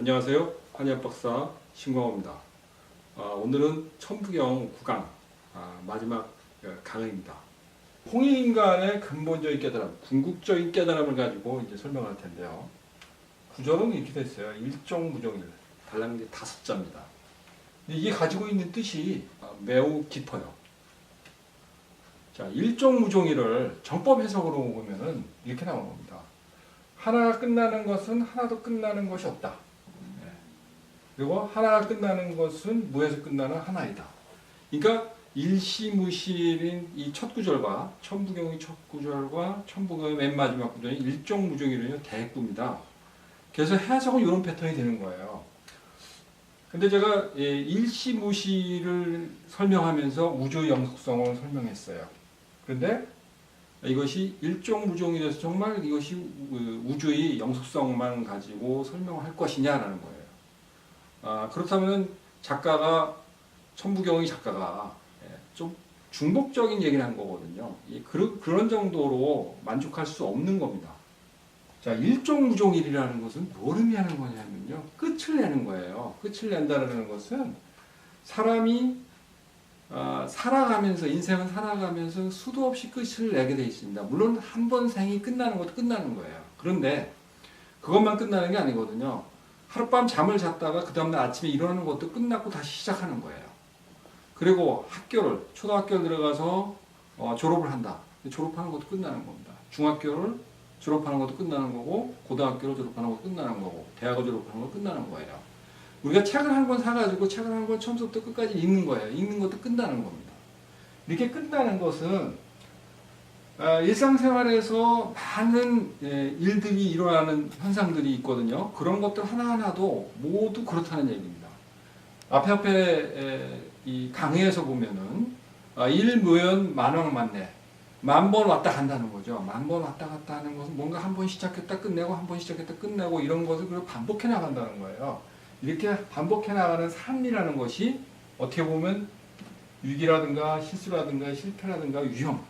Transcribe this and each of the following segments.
안녕하세요. 한의학박사 신광호입니다. 오늘은 천부경 9강 마지막 강의입니다. 홍익인간의 근본적인 깨달음, 궁극적인 깨달음을 가지고 이제 설명할 텐데요. 구절은 이렇게 돼 있어요. 일종무종일, 달랑 5자입니다. 이게 가지고 있는 뜻이 매우 깊어요. 자, 일종무종일을 정법 해석으로 보면은 이렇게 나오는 겁니다. 하나가 끝나는 것은 하나도 끝나는 것이 없다. 그리고 하나가 끝나는 것은 무에서 끝나는 하나이다. 그러니까 일시무실인 이 첫 구절과 천부경의 첫 구절과 천부경의 맨 마지막 구절이 일종무종일은 대구입니다. 그래서 해석은 이런 패턴이 되는 거예요. 근데 제가 일시무실을 설명하면서 우주의 영속성을 설명했어요. 그런데 이것이 일종무종일에서 정말 이것이 우주의 영속성만 가지고 설명할 것이냐라는 거예요. 그렇다면 천부경의 작가가 좀 중복적인 얘기를 한 거거든요. 그런 정도로 만족할 수 없는 겁니다. 자, 일종무종일이라는 것은 뭘 의미하는 거냐면요. 끝을 내는 거예요. 끝을 낸다는 것은 사람이 살아가면서, 인생은 살아가면서 수도 없이 끝을 내게 되어 있습니다. 물론 한 번 생이 끝나는 것도 끝나는 거예요. 그런데 그것만 끝나는 게 아니거든요. 하룻밤 잠을 잤다가 그 다음날 아침에 일어나는 것도 끝나고 다시 시작하는 거예요. 그리고 초등학교를 들어가서 졸업을 한다. 졸업하는 것도 끝나는 겁니다. 중학교를 졸업하는 것도 끝나는 거고, 고등학교를 졸업하는 것도 끝나는 거고, 대학을 졸업하는 것도 끝나는 거예요. 우리가 책을 한 권 사가지고 책을 한 권 처음부터 끝까지 읽는 거예요. 읽는 것도 끝나는 겁니다. 이렇게 끝나는 것은 일상생활에서 많은 일들이 일어나는 현상들이 있거든요. 그런 것들 하나하나도 모두 그렇다는 얘기입니다. 앞에 이 강의에서 보면은 일무연 만왕만내, 10,000번 왔다 간다는 거죠. 10,000번 왔다 갔다 하는 것은 뭔가 한 번 시작했다 끝내고, 한 번 시작했다 끝내고, 이런 것을 반복해 나간다는 거예요. 이렇게 반복해 나가는 삶이라는 것이 어떻게 보면 위기라든가 실수라든가 실패라든가 위험,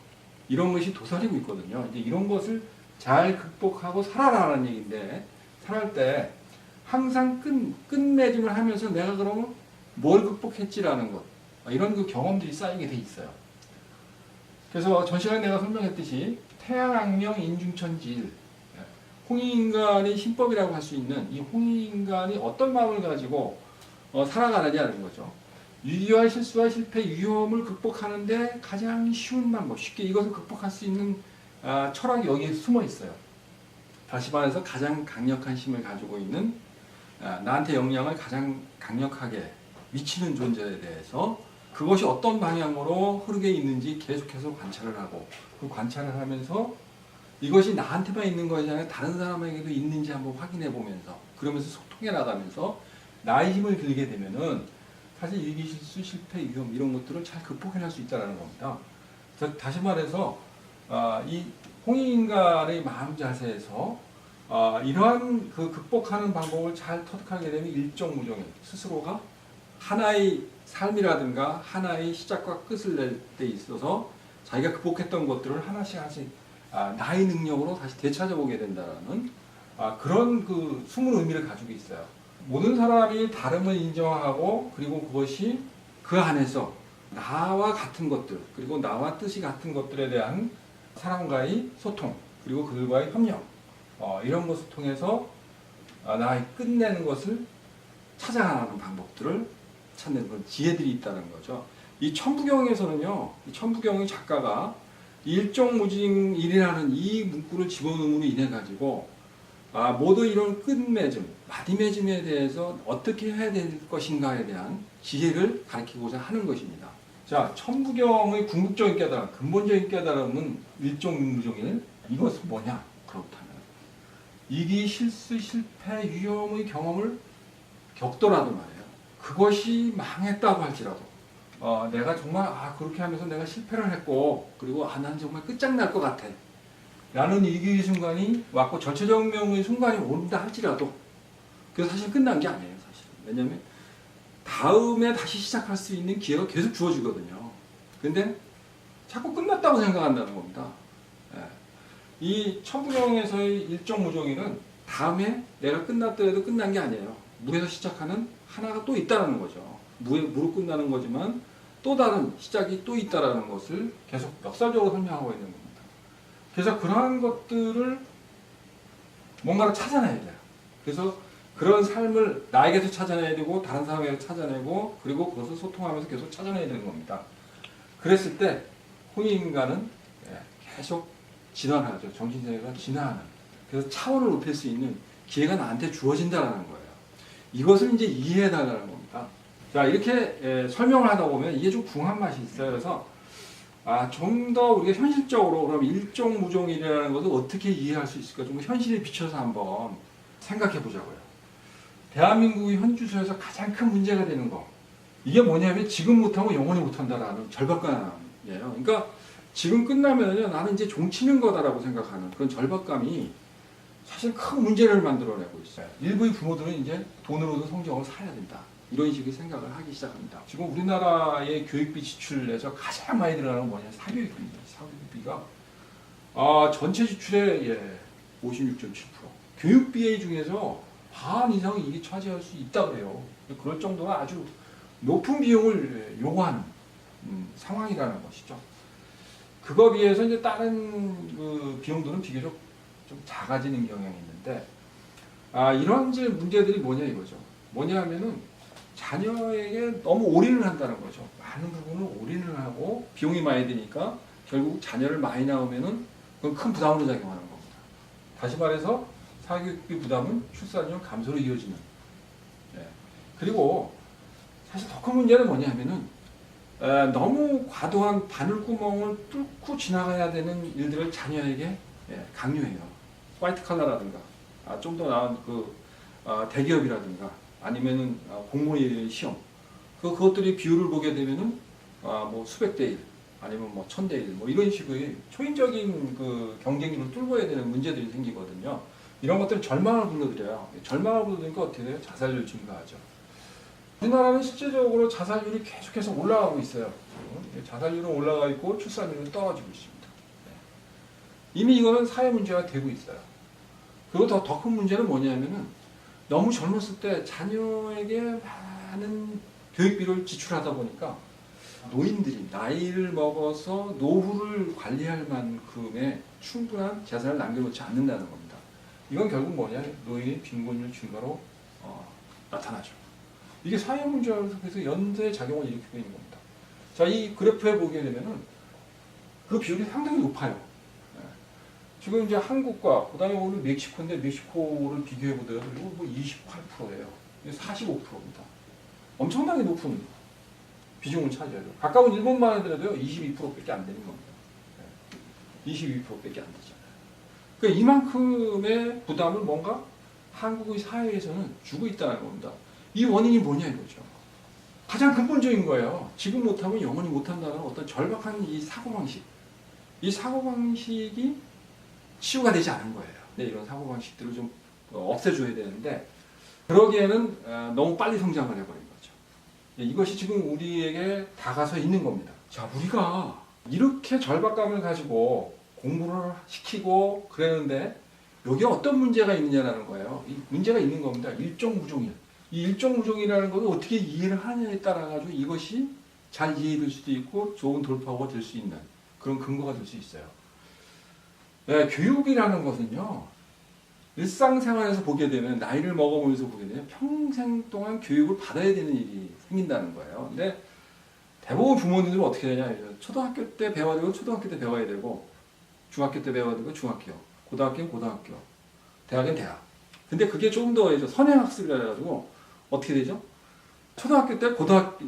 이런 것이 도사리고 있거든요. 이제 이런 것을 잘 극복하고 살아라는 얘기인데, 살아갈 때 항상 끝맺음을 하면서 내가 그러면 뭘 극복했지라는 것, 이런 그 경험들이 쌓이게 돼 있어요. 그래서 전 시간에 내가 설명했듯이 태양악령 인중천지일, 홍익인간의 신법이라고 할 수 있는 이 홍익인간이 어떤 마음을 가지고 살아가느냐는 거죠. 위기와 실수와 실패, 위험을 극복하는데 가장 쉬운 방법, 쉽게 이것을 극복할 수 있는 철학이 여기에 숨어 있어요. 다시 말해서 가장 강력한 힘을 가지고 있는, 나한테 영향을 가장 강력하게 미치는 존재에 대해서 그것이 어떤 방향으로 흐르게 있는지 계속해서 관찰을 하고, 그 관찰을 하면서 이것이 나한테만 있는 것이 아니라 다른 사람에게도 있는지 한번 확인해 보면서, 그러면서 소통해 나가면서 나의 힘을 들게 되면은 사실 위기, 실수, 실패, 위험 이런 것들을 잘 극복해낼 수 있다는 겁니다. 그래서 다시 말해서 이 홍익인간의 마음 자세에서 이러한 그 극복하는 방법을 잘 터득하게 되면 일종무종일, 스스로가 하나의 삶이라든가 하나의 시작과 끝을 낼 때 있어서 자기가 극복했던 것들을 하나씩 나의 능력으로 다시 되찾아보게 된다는 그런 그 숨은 의미를 가지고 있어요. 모든 사람이 다름을 인정하고, 그리고 그것이 그 안에서 나와 같은 것들, 그리고 나와 뜻이 같은 것들에 대한 사람과의 소통, 그리고 그들과의 협력, 이런 것을 통해서 나의 끝내는 것을 찾아가는 방법들을 찾는 그런 지혜들이 있다는 거죠. 이 천부경에서는요, 이 천부경의 작가가 일종무징일이라는 이 문구를 집어넣음으로 인해 가지고 모두 이런 끝맺음, 마디맺음에 대해서 어떻게 해야 될 것인가에 대한 지혜를 가르치고자 하는 것입니다. 자, 천부경의 궁극적인 깨달음, 근본적인 깨달음은 일종무종일, 이것은 뭐냐? 그렇다면 위기, 실수, 실패, 위험의 경험을 겪더라도 말이에요. 그것이 망했다고 할지라도 내가 정말 그렇게 하면서 내가 실패를 했고, 그리고 난 정말 끝장날 것 같아 라는 위기의 순간이 왔고 절체절명의 순간이 온다 할지라도 그게 사실 끝난 게 아니에요. 사실. 왜냐하면 다음에 다시 시작할 수 있는 기회가 계속 주어지거든요. 근데 자꾸 끝났다고 생각한다는 겁니다. 이 천부경에서의 일종무종일은 다음에 내가 끝났더라도 끝난 게 아니에요. 무에서 시작하는 하나가 또 있다는 거죠. 무로 끝나는 거지만 또 다른 시작이 또 있다는 것을 계속 역설적으로 설명하고 있는 겁니다. 그래서 그러한 것들을 뭔가를 찾아내야 돼요. 그래서 그런 삶을 나에게서 찾아내야 되고 다른 사람에게서 찾아내고 그리고 그것을 소통하면서 계속 찾아내야 되는 겁니다. 그랬을 때 홍익인간은 계속 진화하죠. 정신세계가 진화하는. 그래서 차원을 높일 수 있는 기회가 나한테 주어진다는 거예요. 이것을 이제 이해해달라는 겁니다. 자, 이렇게 설명을 하다 보면 이게 좀 궁한 맛이 있어요. 그래서 좀 더 우리가 현실적으로 그럼 일종무종이라는 것을 어떻게 이해할 수 있을까? 좀 현실에 비춰서 한번 생각해 보자고요. 대한민국의 현주소에서 가장 큰 문제가 되는 거. 이게 뭐냐면 지금 못하고 영원히 못한다라는 절박감이에요. 그러니까 지금 끝나면요, 나는 이제 종치는 거다라고 생각하는 그런 절박감이 사실 큰 문제를 만들어내고 있어요. 일부의 부모들은 이제 돈으로도 성적을 사야 된다. 이런 식의 생각을 하기 시작합니다. 지금 우리나라의 교육비 지출에서 가장 많이 들어가는 건 뭐냐? 사교육비입니다. 사교육비가 전체 지출의 56.7%. 교육비 중에서 반 이상이 이게 차지할 수 있다고 해요. 그럴 정도로 아주 높은 비용을 요구하는 상황이라는 것이죠. 그거 비해서 이제 다른 그 비용들은 비교적 좀 작아지는 경향이 있는데, 이런 이제 문제들이 뭐냐 이거죠. 뭐냐 하면은 자녀에게 너무 올인을 한다는 거죠. 많은 부분을 올인을 하고 비용이 많이 드니까 결국 자녀를 많이 낳으면은 그건 큰 부담으로 작용하는 겁니다. 다시 말해서 사교육비 부담은 출산율 감소로 이어지는. 그리고 사실 더 큰 문제는 뭐냐 하면은 너무 과도한 바늘구멍을 뚫고 지나가야 되는 일들을 자녀에게 강요해요. 화이트 칼라라든가 좀 더 나은 대기업이라든가 아니면은 공무원 시험 그것들이 비율을 보게 되면은 뭐 수백 대 1 아니면 뭐 1000대 1 뭐 이런 식의 초인적인 그 경쟁력을 뚫어야 되는 문제들이 생기거든요. 이런 것들은 절망을 불러들여요. 절망을 불러들니까 어떻게 돼요? 자살률 증가하죠. 우리나라는 실제적으로 자살률이 계속해서 올라가고 있어요. 자살률은 올라가 있고 출산율은 떨어지고 있습니다. 이미 이거는 사회 문제가 되고 있어요. 그리고 더 큰 문제는 뭐냐면은 너무 젊었을 때 자녀에게 많은 교육비를 지출하다 보니까 노인들이 나이를 먹어서 노후를 관리할 만큼의 충분한 재산을 남겨놓지 않는다는 겁니다. 이건 결국 뭐냐? 노인의 빈곤율 증가로 나타나죠. 이게 사회 문제에서 연쇄 작용을 일으키고 있는 겁니다. 자, 이 그래프에 보게 되면은 그 비율이 상당히 높아요. 지금 이제 한국과 그다음에 오늘 멕시코인데 멕시코를 비교해 보더라도 이거 뭐 28%예요. 45%입니다. 엄청나게 높은 비중을 차지해요. 가까운 일본만 하더라도요 22%밖에 안 되는 겁니다. 22%밖에 안 되잖아요. 그러니까 이만큼의 부담을 뭔가 한국의 사회에서는 주고 있다는 겁니다. 이 원인이 뭐냐 이거죠. 가장 근본적인 거예요. 지금 못하면 영원히 못한다는 어떤 절박한 이 사고방식. 이 사고방식이 치유가 되지 않은 거예요. 이런 사고방식들을 좀 없애줘야 되는데 그러기에는 너무 빨리 성장을 해버린 거죠. 이것이 지금 우리에게 다가서 있는 겁니다. 자, 우리가 이렇게 절박감을 가지고 공부를 시키고 그러는데 여기에 어떤 문제가 있느냐라는 거예요. 이 문제가 있는 겁니다. 일종무종이에요. 이 일종무종이라는 것을 어떻게 이해를 하느냐에 따라 가지고 이것이 잘 이해될 수도 있고 좋은 돌파구가 될 수 있는 그런 근거가 될 수 있어요. 교육이라는 것은요, 일상생활에서 보게 되면, 나이를 먹어보면서 보게 되면 평생 동안 교육을 받아야 되는 일이 생긴다는 거예요. 근데 대부분 부모님들은 어떻게 되냐, 초등학교 때 배워야 되고, 초등학교 때 배워야 되고, 중학교 때 배워야 되고, 중학교, 고등학교는 고등학교, 대학은 대학. 근데 그게 조금 더 선행학습이라 해가지고, 어떻게 되죠? 초등학교 때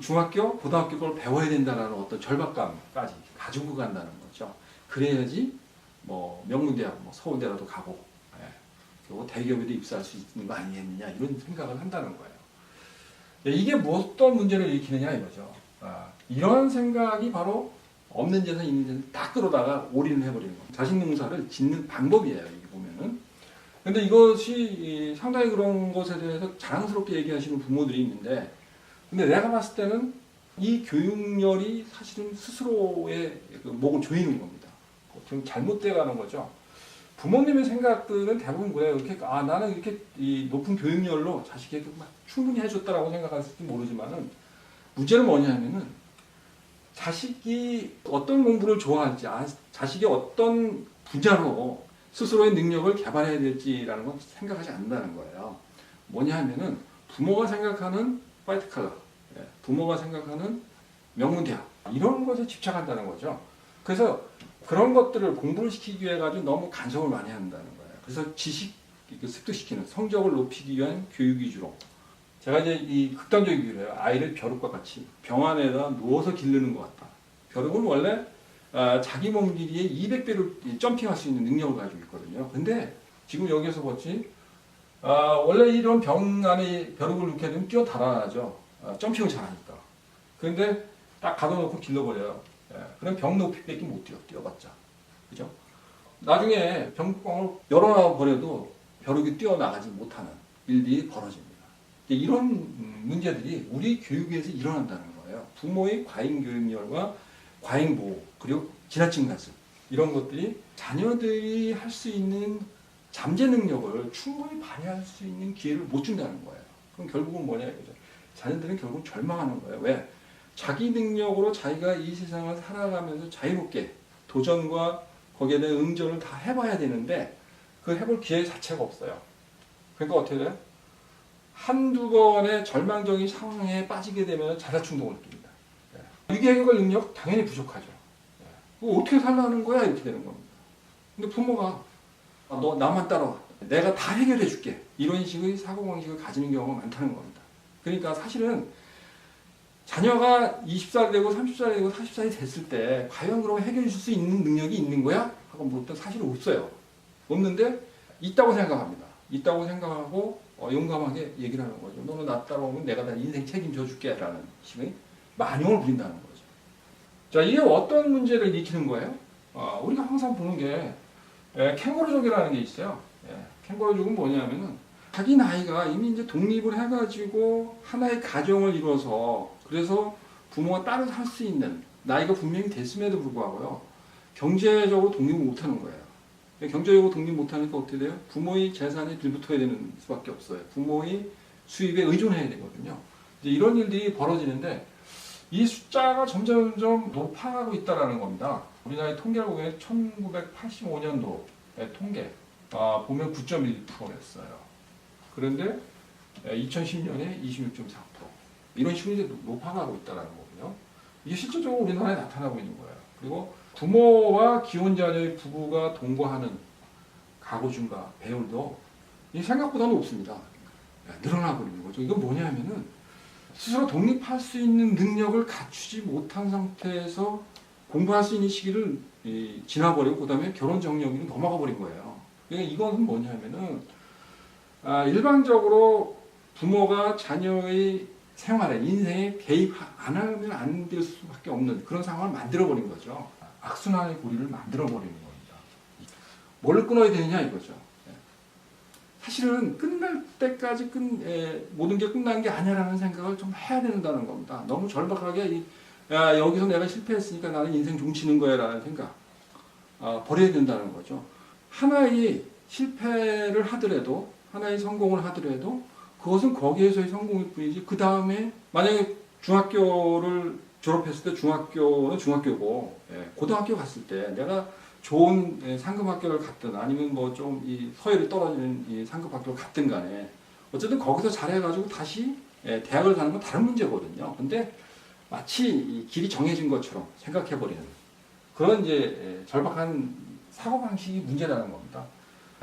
중학교, 고등학교 걸 배워야 된다는 어떤 절박감까지 가지고 간다는 거죠. 그래야지 뭐 명문대학, 뭐 서울대라도 가고, 그리고 대기업에도 입사할 수 있는 거 아니겠느냐 이런 생각을 한다는 거예요. 이게 어떤 문제를 일으키느냐 이거죠. 이런 생각이 바로 없는 재산, 있는 재산 딱 끌어다가 올인을 해버리는 겁니다. 자식농사를 짓는 방법이에요. 이게 보면은. 근데 이것이 상당히 그런 것에 대해서 자랑스럽게 얘기하시는 부모들이 있는데, 근데 내가 봤을 때는 이 교육열이 사실은 스스로의 목을 조이는 겁니다. 좀 잘못돼 가는 거죠. 부모님의 생각들은 대부분 그래요. 이렇게 나는 이렇게 이 높은 교육열로 자식에게 막 충분히 해줬다라고 생각할지 모르지만은 문제는 뭐냐면은 자식이 어떤 공부를 좋아할지, 자식이 어떤 분야로 스스로의 능력을 개발해야 될지라는 건 생각하지 않는다는 거예요. 뭐냐 하면은 부모가 생각하는 화이트 칼라, 부모가 생각하는 명문대학 이런 것에 집착한다는 거죠. 그래서 그런 것들을 공부를 시키기 위해 가지고 너무 간섭을 많이 한다는 거예요. 그래서 지식 습득시키는 성적을 높이기 위한 교육 위주로. 제가 이제 이 극단적인 비유를 해요. 아이를 벼룩과 같이 병 안에다 누워서 기르는 것 같다. 벼룩은 원래 자기 몸 길이의 200배를 점핑할 수 있는 능력을 가지고 있거든요. 근데 지금 여기에서 보지 원래 이런 병 안에 벼룩을 넣게 되면 뛰어 달아나죠. 점핑을 잘하니까. 그런데 딱 가둬놓고 길러버려요. 그럼 병 높이밖에 못 뛰어봤자. 그죠? 나중에 병뚜껑을 열어놔 버려도 벼룩이 뛰어나가지 못하는 일들이 벌어집니다. 이런 문제들이 우리 교육에서 일어난다는 거예요. 부모의 과잉 교육열과 과잉 보호, 그리고 지나친 가슴 이런 것들이 자녀들이 할 수 있는 잠재 능력을 충분히 발휘할 수 있는 기회를 못 준다는 거예요. 그럼 결국은 뭐냐 이거죠. 자녀들은 결국 절망하는 거예요. 왜? 자기 능력으로 자기가 이 세상을 살아가면서 자유롭게 도전과 거기에 대한 응전을 다 해봐야 되는데 그 해볼 기회 자체가 없어요. 그러니까 어떻게 돼요? 한두 번의 절망적인 상황에 빠지게 되면 자살 충동을 느낍니다. 위기해결 능력 당연히 부족하죠. 어떻게 살라는 거야? 이렇게 되는 겁니다. 근데 부모가 너 나만 따라와. 내가 다 해결해 줄게. 이런 식의 사고방식을 가지는 경우가 많다는 겁니다. 그러니까 사실은 자녀가 20살이 되고 30살이 되고 40살이 됐을 때 과연 그럼 해결해 줄 수 있는 능력이 있는 거야? 하고 물었더니 사실은 없어요. 없는데 있다고 생각합니다. 있다고 생각하고 용감하게 얘기를 하는 거죠. 너는 나 따라오면 내가 다 인생 책임져 줄게 라는 식의 만용을 부린다는 거죠. 자, 이게 어떤 문제를 일으키는 거예요? 우리가 항상 보는 게 캥거루족이라는 게 있어요. 캥거루족은 뭐냐면은 자기 나이가 이미 이제 독립을 해가지고 하나의 가정을 이뤄서 그래서 부모가 따로 살 수 있는 나이가 분명히 됐음에도 불구하고요. 경제적으로 독립을 못하는 거예요. 경제적으로 독립 못하니까 어떻게 돼요? 부모의 재산에 들붙어야 되는 수밖에 없어요. 부모의 수입에 의존해야 되거든요. 이제 이런 일들이 벌어지는데 이 숫자가 점점 높아가고 있다는 겁니다. 우리나라의 통계를 보면 1985년도의 통계 보면 9.1%였어요. 그런데 2010년에 26.4% 이런 식으로 이제 높아가고 있다는 거고요. 이게 실질적으로 우리나라에 나타나고 있는 거예요. 그리고 부모와 기혼자녀의 부부가 동거하는 가구 증가 배율도 생각보다는 없습니다. 늘어나고 있는 거죠. 이건 뭐냐면은 스스로 독립할 수 있는 능력을 갖추지 못한 상태에서 공부할 수 있는 시기를 지나버리고 그다음에 결혼 정년기로 넘어가 버린 거예요. 그러니까 이건 뭐냐면은 일반적으로 부모가 자녀의 생활에 인생에 개입 안 하면 안 될 수밖에 없는 그런 상황을 만들어 버린 거죠. 악순환의 고리를 만들어 버리는 겁니다. 뭘 끊어야 되느냐 이거죠. 사실은 끝날 때까지 모든 게 끝난 게 아니라는 생각을 좀 해야 된다는 겁니다. 너무 절박하게 여기서 내가 실패했으니까 나는 인생 종치는 거야 라는 생각 버려야 된다는 거죠. 하나의 실패를 하더라도 하나의 성공을 하더라도 그것은 거기에서의 성공일 뿐이지 그 다음에 만약에 중학교를 졸업했을 때 중학교는 중학교고 고등학교 갔을 때 내가 좋은 상급학교를 갔든 아니면 뭐 좀 이 서열이 떨어지는 이 상급학교를 갔든 간에 어쨌든 거기서 잘해가지고 다시 대학을 가는 건 다른 문제거든요. 근데 마치 이 길이 정해진 것처럼 생각해버리는 그런 이제 절박한 사고방식이 문제라는 겁니다.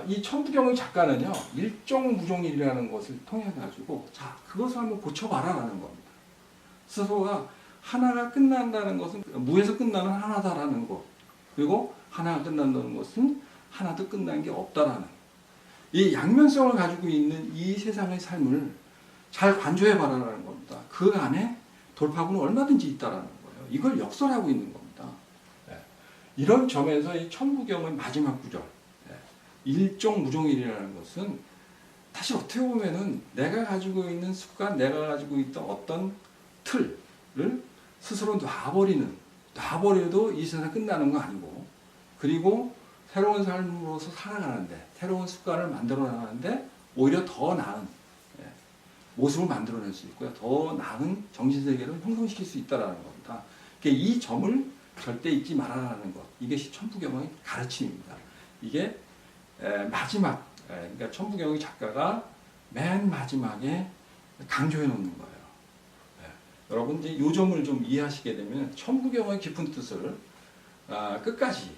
이 천부경 작가는요, 일종무종일이라는 것을 통해가지고, 자, 그것을 한번 고쳐봐라라는 겁니다. 스스로가 하나가 끝난다는 것은 무에서 끝나는 하나다라는 것, 그리고 하나가 끝난다는 것은 하나도 끝난 게 없다라는 이 양면성을 가지고 있는 이 세상의 삶을 잘 관조해봐라라는 겁니다. 그 안에 돌파구는 얼마든지 있다라는 거예요. 이걸 역설하고 있는 겁니다. 이런 점에서 이 천부경의 마지막 구절, 일종무종일이라는 것은 사실 어떻게 보면은 내가 가지고 있는 습관, 내가 가지고 있던 어떤 틀을 스스로 놔버려도 이 세상 끝나는 거 아니고, 그리고 새로운 삶으로서 살아가는데, 새로운 습관을 만들어 나가는데 오히려 더 나은 모습을 만들어낼 수 있고요. 더 나은 정신세계를 형성시킬 수 있다는 겁니다. 그러니까 이 점을 절대 잊지 말아라는 것. 이것이 천부경의 가르침입니다. 이게 마지막, 그러니까 천부경의 작가가 맨 마지막에 강조해 놓는 거예요. 여러분 이제 이 점을 좀 이해하시게 되면 천부경의 깊은 뜻을 끝까지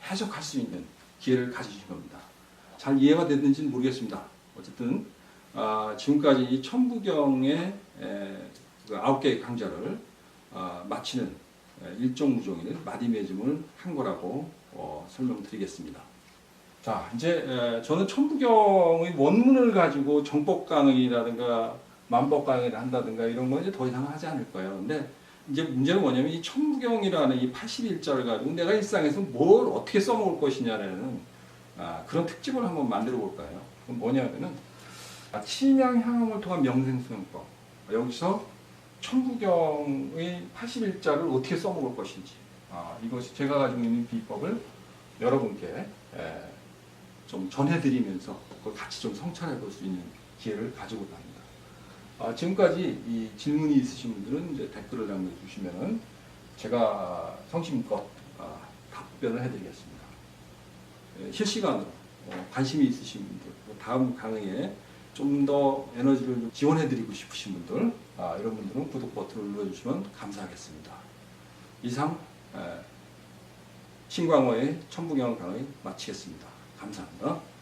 해석할 수 있는 기회를 가지신 겁니다. 잘 이해가 됐는지는 모르겠습니다. 어쨌든 지금까지 이 천부경의 그 9개의 강좌를 마치는 일종무종인 마디매즘을 한 거라고 설명드리겠습니다. 자, 이제 저는 천부경의 원문을 가지고 정법 강의라든가 만법 강의를 한다든가 이런 거 이제 더 이상 하지 않을 거예요. 근데 이제 문제는 뭐냐면 이 천부경이라는 이 81자를 가지고 내가 일상에서 뭘 어떻게 써먹을 것이냐라는 그런 특집을 한번 만들어 볼까요? 그럼 뭐냐면은 치명향응을 통한 명생수용법. 여기서 천부경의 81자를 어떻게 써먹을 것인지 이것이 제가 가지고 있는 비법을 여러분께 좀 전해드리면서 그걸 같이 좀 성찰해 볼 수 있는 기회를 가지고자 합니다. 지금까지 이 질문이 있으신 분들은 이제 댓글을 남겨주시면 제가 성심껏 답변을 해드리겠습니다. 실시간으로 관심이 있으신 분들, 다음 강의에 좀 더 에너지를 좀 지원해드리고 싶으신 분들, 이런 분들은 구독 버튼을 눌러주시면 감사하겠습니다. 이상 신광호의 천부경 강의 마치겠습니다. 감사합니다.